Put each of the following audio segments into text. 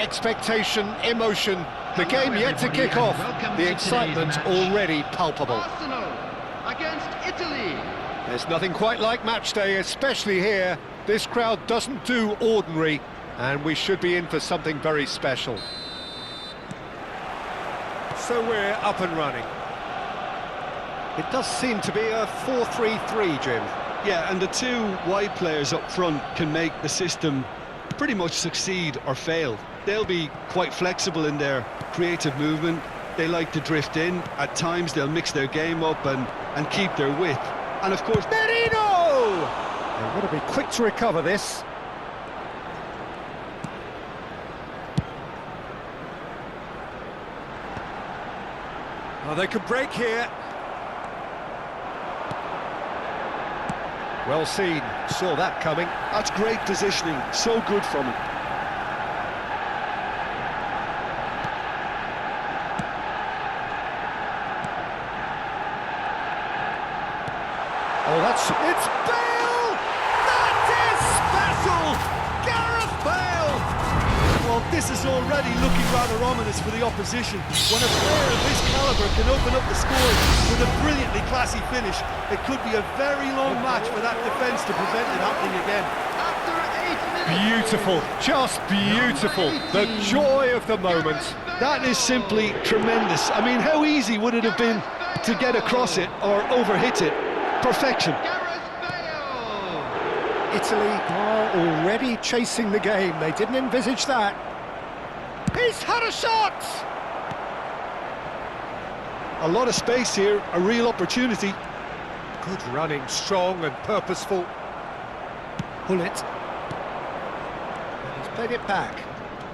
expectation, emotion. The game yet to kick off. The excitement already palpable. Arsenal against Italy. There's nothing quite like match day, especially here. This crowd doesn't do ordinary, and we should be in for something very special. So we're up and running. It does seem to be a 4-3-3, Jim. Yeah, and the two wide players up front can make the system pretty much succeed or fail. They'll be quite flexible in their creative movement. They like to drift in. At times they'll mix their game up and keep their width. And of course, Merino! They've got to be quick to recover this. Oh, they could break here. Well seen, saw that coming. that's great positioning, so good from him. Oh, it's Bale! That is special! Gareth Bale! Well, this is already looking rather ominous for the opposition. When a player of this calibre can open up the score with a brilliantly classy finish, it could be a very long match for that defence to prevent it happening again. After 8 minutes. Beautiful, just beautiful. The joy of the moment. That is simply tremendous. I mean, how easy would it have been to get across it or overhit it? Perfection. Gareth Bale. Italy are already chasing the game. They didn't envisage that. He's had a shot! A lot of space here, a real opportunity. Good running, strong and purposeful. Pull it. He's played it back.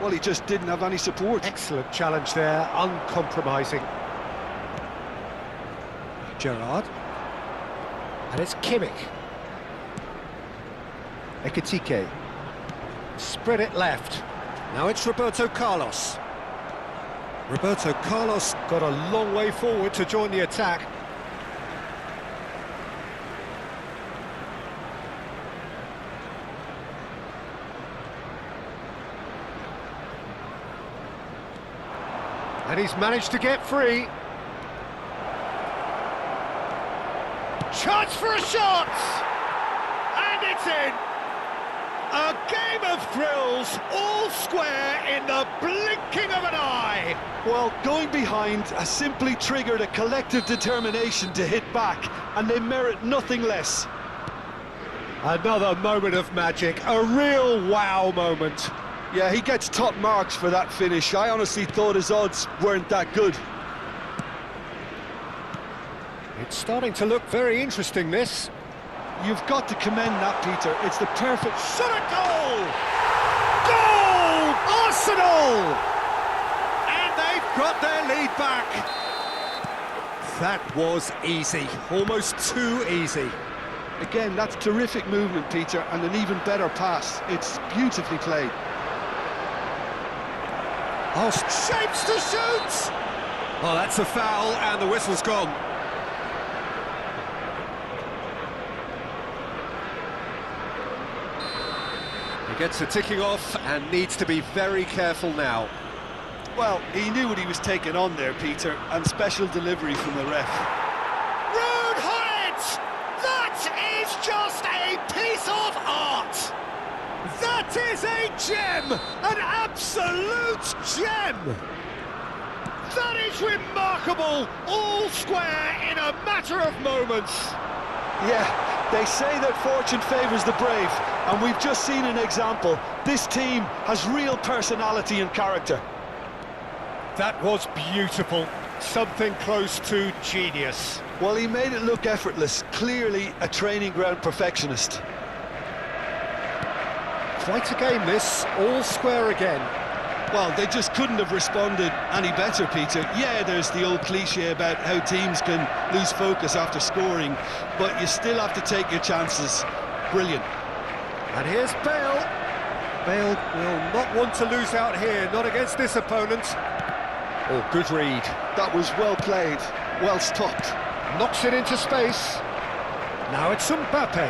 Well, he just didn't have any support. Excellent challenge there, uncompromising. Gerrard. And it's Kimmich. Ekitike. Spread it left. Now it's Roberto Carlos. Roberto Carlos got a long way forward to join the attack. And he's managed to get free. Chance for a shot! And it's in! A game of thrills, all square in the blinking of an eye! Well, going behind has simply triggered a collective determination to hit back, and they merit nothing less. Another moment of magic, a real wow moment. Yeah, he gets top marks for that finish. I honestly thought his odds weren't that good. It's starting to look very interesting, this. You've got to commend that, Peter. It's the perfect Shot a goal! Goal! Arsenal! And they've got their lead back. That was easy, almost too easy. Again, that's terrific movement, Peter, and an even better pass. It's beautifully played. Oh, shapes to shoot! Oh, that's a foul, and the whistle's gone. He gets the ticking off and needs to be very careful now. Well, he knew what he was taking on there, Peter, and special delivery from the ref. Rude Hyatt! That is just a piece of art! That is a gem! An absolute gem! That is remarkable! All square in a matter of moments! Yeah, they say that fortune favours the brave, and we've just seen an example. This team has real personality and character. That was beautiful. Something close to genius. Well, he made it look effortless. Clearly a training ground perfectionist. Quite a game this, all square again. Well, they just couldn't have responded any better, Peter. Yeah, there's the old cliche about how teams can lose focus after scoring, but you still have to take your chances. Brilliant. And here's Bale. Bale will not want to lose out here, not against this opponent. Oh, good read. That was well played, well stopped. Knocks it into space. Now it's Mbappe.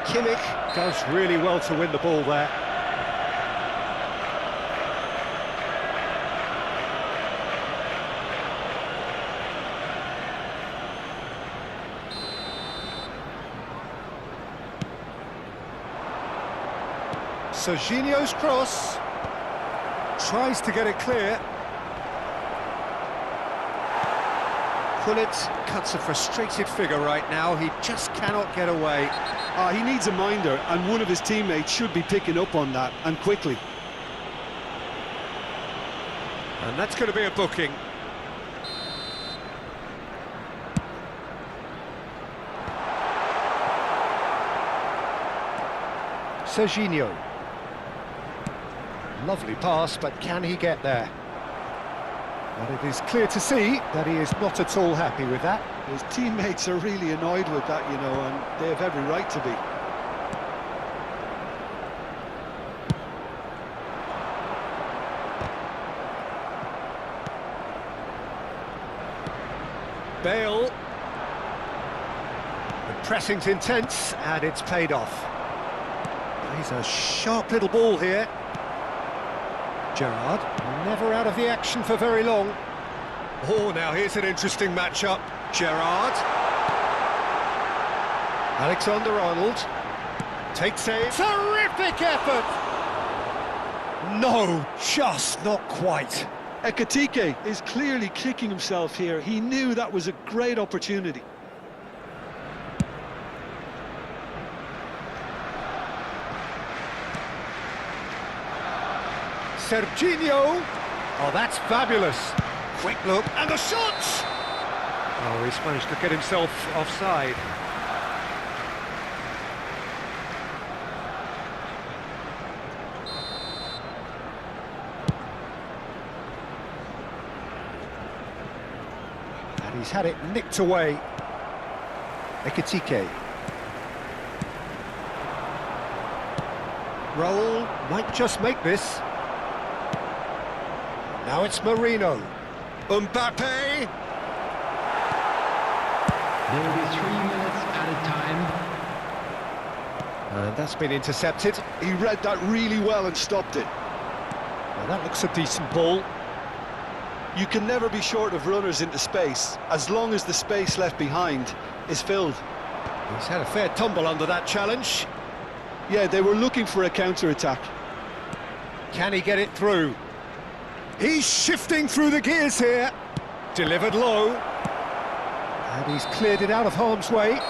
Kimmich does really well to win the ball there. Serginho's cross. Tries to get it clear. Pullet cuts a frustrated figure right now. He just cannot get away. He needs a minder, and one of his teammates should be picking up on that, and quickly. And that's going to be a booking. Serginho. Lovely pass, but can he get there? And it is clear to see that he is not at all happy with that. His teammates are really annoyed with that, you know, and they have every right to be. Bale. The pressing's intense, and it's paid off. He's a sharp little ball here. Gerrard, never out of the action for very long. Oh, now here's an interesting matchup. Gerrard. Alexander-Arnold. Takes a terrific effort! No, just not quite. Ekitike is clearly kicking himself here. He knew that was a great opportunity. Serginho. Oh, that's fabulous. Quick look, and the shot! Oh, he's managed to get himself offside. And he's had it nicked away. Ekitike. Raul might just make this. Now it's Marino. Mbappe! There will be 3 minutes added time. And that's been intercepted. He read that really well and stopped it. Well, that looks a decent ball. You can never be short of runners into space, as long as the space left behind is filled. He's had a fair tumble under that challenge. Yeah, they were looking for a counter-attack. Can he get it through? He's shifting through the gears here. Delivered low. And he's cleared it out of harm's way.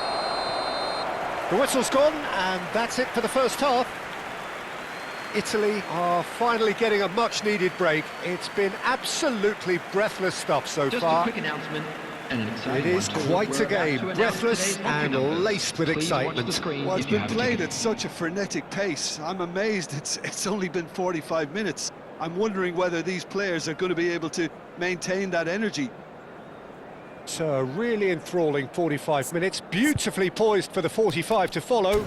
The whistle's gone, and that's it for the first half. Italy are finally getting a much-needed break. It's been absolutely breathless stuff so Just far. a quick announcement and an exciting It is one, too. quite We're a about game, to announce breathless today's lucky and numbers. laced with Please watch excitement. the screen Well, it's if you been have a played ticket. at such a frenetic pace. I'm amazed it's only been 45 minutes. I'm wondering whether these players are going to be able to maintain that energy. It's a really enthralling 45 minutes, beautifully poised for the 45 to follow.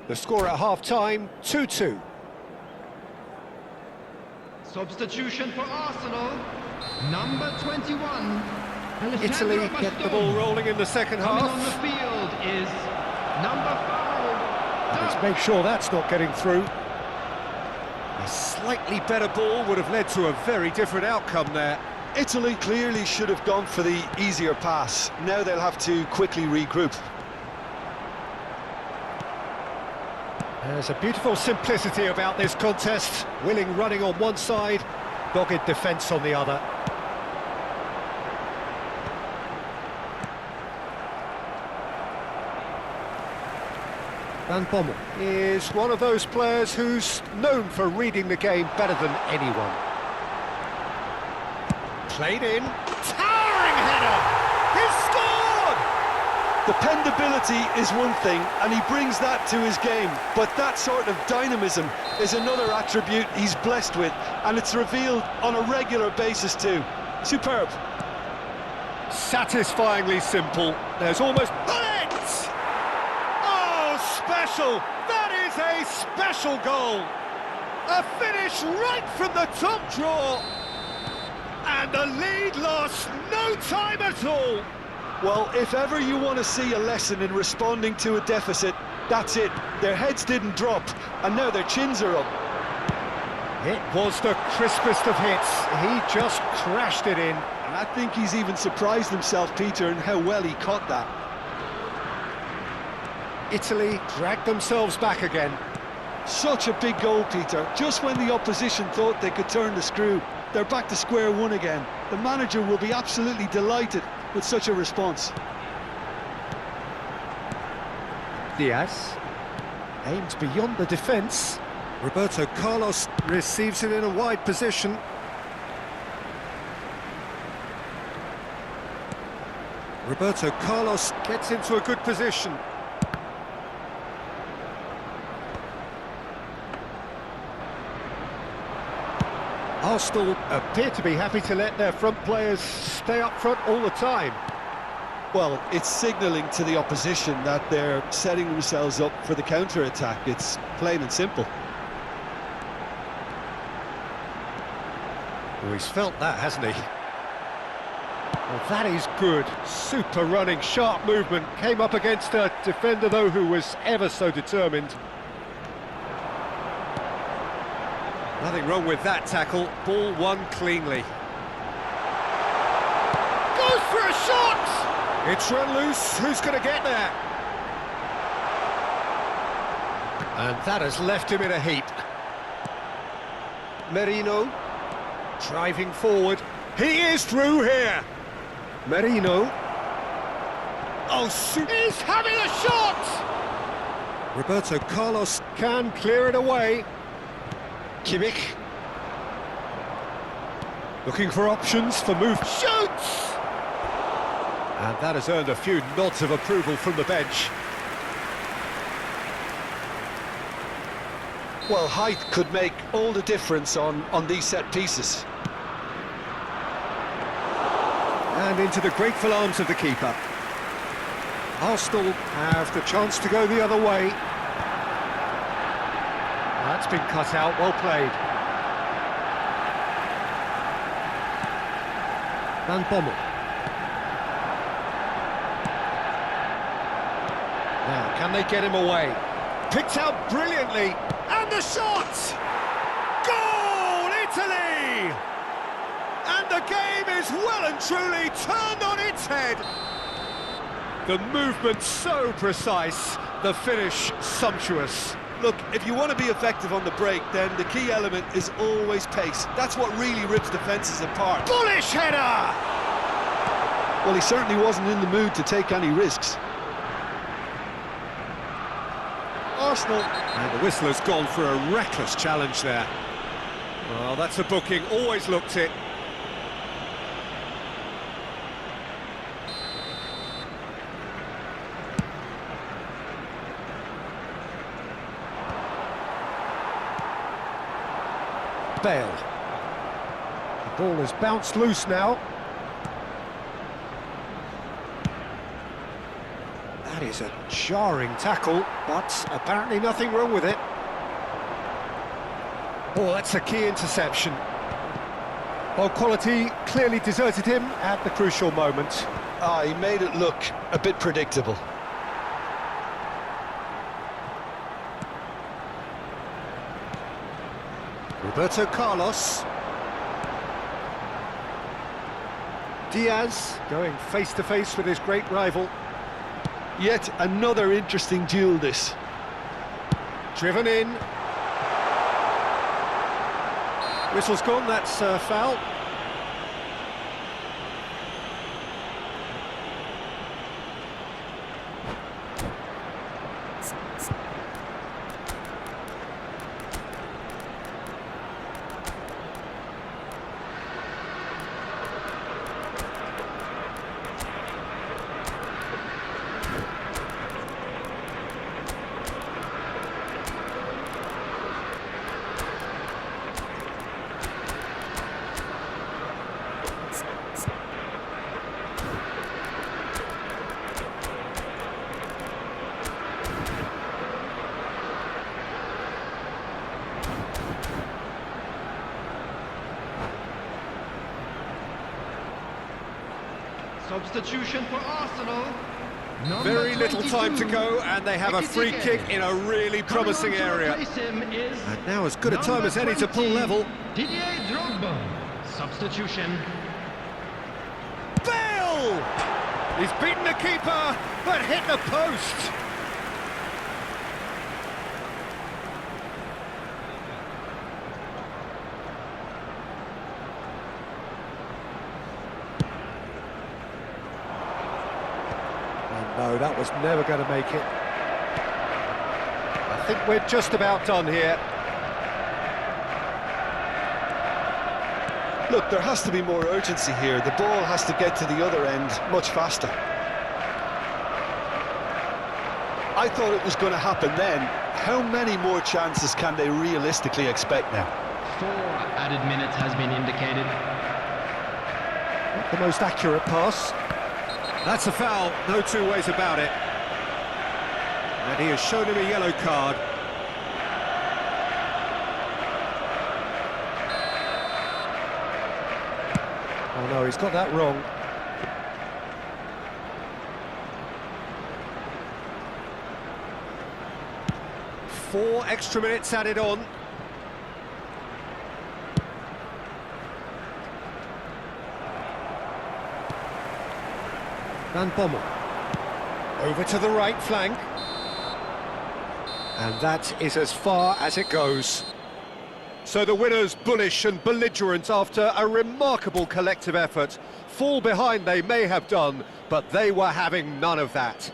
The score at half-time, 2-2. Substitution for Arsenal, number 21. Italy Alessandro get the Bastoni. ball rolling in the second Coming half. on the field is number 5. Let's make sure that's not getting through. A slightly better ball would have led to a very different outcome there. Italy clearly should have gone for the easier pass. Now they'll have to quickly regroup. There's a beautiful simplicity about this contest. Willing running on one side, dogged defence on the other. Van Bommel is one of those players who's known for reading the game better than anyone. Played in. Towering header! He's scored! Dependability is one thing, and he brings that to his game, but that sort of dynamism is another attribute he's blessed with, and it's revealed on a regular basis too. Superb. Satisfyingly simple. There's almost... Special! That is a special goal! A finish right from the top draw! And the lead lost no time at all! Well, if ever you want to see a lesson in responding to a deficit, that's it. Their heads didn't drop, and now their chins are up. It was the crispest of hits. He just crashed it in. And I think he's even surprised himself, Peter, in how well he caught that. Italy dragged themselves back again. Such a big goal, Peter. Just when the opposition thought they could turn the screw, they're back to square one again. The manager will be absolutely delighted with such a response. Diaz aims beyond the defence. Roberto Carlos receives it in a wide position. Roberto Carlos gets into a good position. Arsenal appear to be happy to let their front players stay up front all the time. Well, it's signalling to the opposition that they're setting themselves up for the counter-attack. It's plain and simple. Oh, he's felt that, hasn't he? Well, that is good. Super running, sharp movement. Came up against a defender, though, who was ever so determined. Nothing wrong with that tackle. Ball won cleanly. Goes for a shot! It's run loose. Who's going to get there? And that has left him in a heap. Merino driving forward. He is through here. Merino. Oh, he's having a shot! Roberto Carlos can clear it away. Kimmich. Looking for options for move. Shoots! And that has earned a few nods of approval from the bench. Well, height could make all the difference on these set pieces. And into the grateful arms of the keeper. Arsenal have the chance to go the other way. That's been cut out, well played. Van Bommel. Now, can they get him away? Picked out brilliantly. And the shot! Goal, Italy! And the game is well and truly turned on its head. The movement so precise, the finish sumptuous. Look, if you want to be effective on the break, then the key element is always pace. That's what really rips defences apart. Bullish header! Well, he certainly wasn't in the mood to take any risks. Arsenal. And the whistle has gone for a reckless challenge there. Well, that's a booking, always looked it. Bale. The ball has bounced loose now. That is a jarring tackle, but apparently nothing wrong with it. Oh, that's a key interception. Ball quality clearly deserted him at the crucial moment. He made it look a bit predictable. Roberto Carlos. Diaz going face-to-face with his great rival. Yet another interesting duel, this. Driven in. Whistle's gone, that's a foul. Substitution for Arsenal. Very little time to go, and they have a free kick in a really promising area. And now as good a time as any to pull level. Didier Drogba. Substitution. Bale! He's beaten the keeper, but hit the post. No, that was never going to make it. I think we're just about done here. Look, there has to be more urgency here. The ball has to get to the other end much faster. I thought it was going to happen then. How many more chances can they realistically expect now? 4 added minutes has been indicated. Not the most accurate pass. That's a foul, no two ways about it. And he has shown him a yellow card. Oh no, he's got that wrong. Four extra minutes added on. Van Bommel. Over to the right flank. And that is as far as it goes. So the winners, bullish and belligerent after a remarkable collective effort. Fall behind they may have done, but they were having none of that.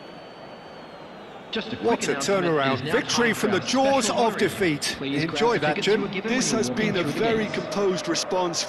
What a turnaround. Victory from the jaws of defeat. Enjoy that, Jim. This has been a very composed response